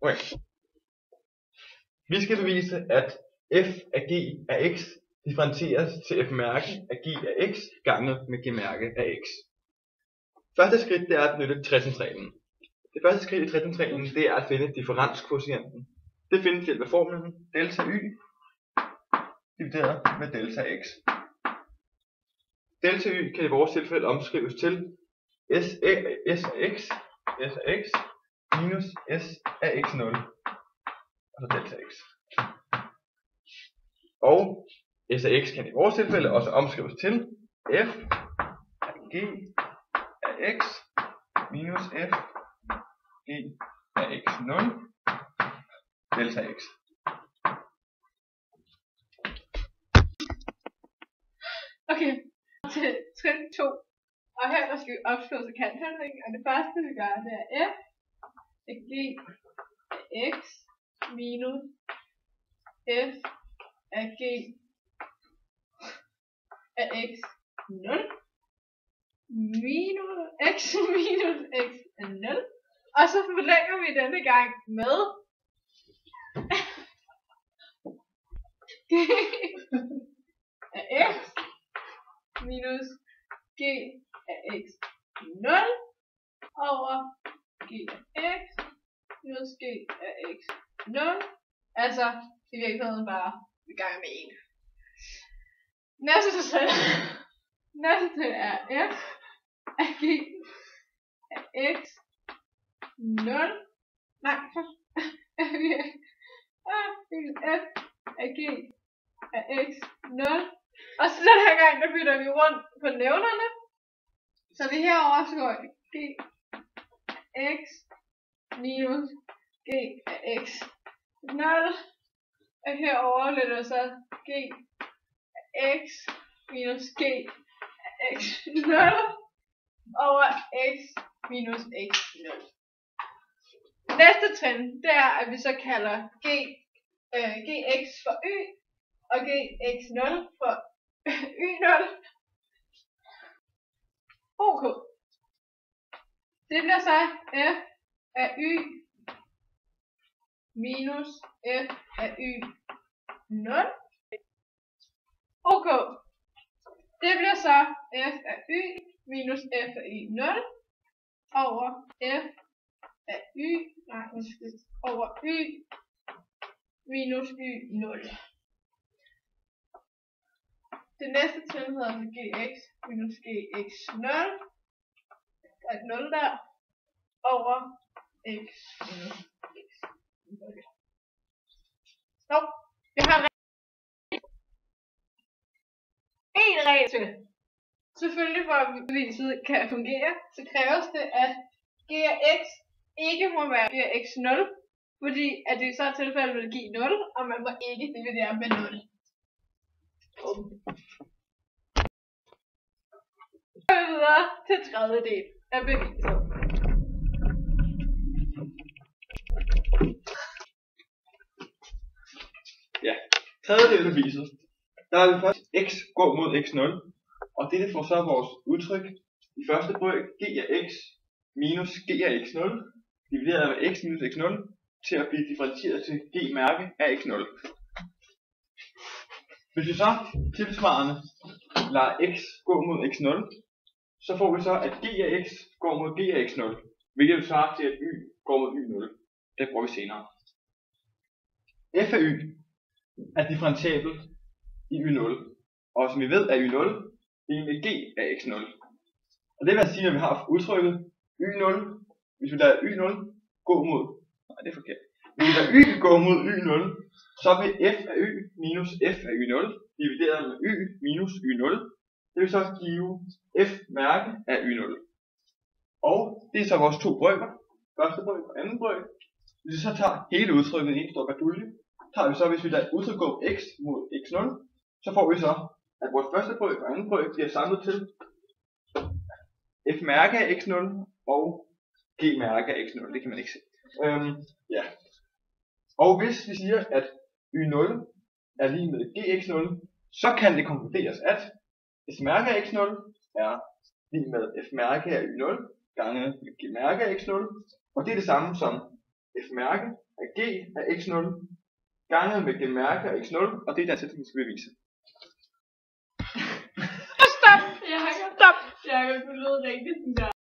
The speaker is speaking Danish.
Okay. Vi skal bevise, at f af g af x differentieres til f mærke af g af x ganget med g mærke af x. Første skridt det er at benytte trætrinsreglen. Det første skridt i trætrinsreglen det er at finde differenskvotienten. Det findes ved hjælp af formlen delta y divideret med delta x. Delta y kan i vores tilfælde omskrives til s af x minus s af x0, altså delta x. Og s af x kan i vores tilfælde også omskrives til f af g af x minus f g af x0 delta x. Okay, til trin 2. Og her der skal vi opslå sekanthandling, og det første vi gør, det er f af g af x minus f af g af x0 minus x minus x0. Og så forlænger vi denne gang med g af x minus g af x0 over g af x minus g af x0. Altså i virkeligheden bare vi ganger med 1. Næste er f af g af x0. Nej, f af g af x0. Og så den her gang, der bytter vi rundt på nævnerne. Så det herovre så går g af x minus g af x0. Og herovre lidt der så g af x minus g af x0 over x minus x0. Næste trin, det er, at vi så kalder gx for y, og gx0 for y0. Ok. Det bliver så f af y minus f af y0. Ok. Det bliver så f af y minus f af y0 over f af y, over y minus y0. Det næste trin hedder altså gx minus gx0. Der er et 0 der. Over x minus x0. Stop. Jeg har en regel til. Selvfølgelig for at beviset kan fungere, så kræves det, at g af x ikke må være g af x0, fordi at det i så tilfælde vil give 0, og man må ikke dividere med 0. Så går vi videre til tredje del af beviset. Ja, tredje del af beviset. Der er vi først x går mod x0, og dette får så vores udtryk i første brøk g af x minus g af x0 divideret med x minus x0 til at blive differentieret til g mærke af x0. Hvis vi så tilsvarende lader x gå mod x0, så får vi så at g af x går mod g af x0, hvilket vil svare til at y går mod y0. Det bruger vi senere. F af y er differentiabel i y0, og som vi ved er y0 lig med g af x0. Og det vil sige, at vi har udtrykket y0, hvis vi lader y0 gå mod, nej det er forkert, hvis vi lader y gå mod y0, så vil f af y minus f af y0 divideret med y minus y0, det vil så give f mærke af y0. Og det er så vores to brøker, første brøk og anden brøk. Hvis vi så tager hele udtrykket i en stor badulje, tager vi så, hvis vi lader udtryk gå x mod x0, så får vi så, at vores første brøk og anden brøk bliver samlet til f mærke af x0 og g mærke af x0, det kan man ikke se. Ja. Og hvis vi siger, at y0 er lige med gx0, så kan det konkluderes, at f mærke af x0 er lige med f mærke af y0 gange g mærke af x0, og det er det samme som f-mærke af g af x0 ganget med g-mærke af x0, og det er den sætning, vi skal bevise. Stop! Jakob, du lød rigtig sådan der.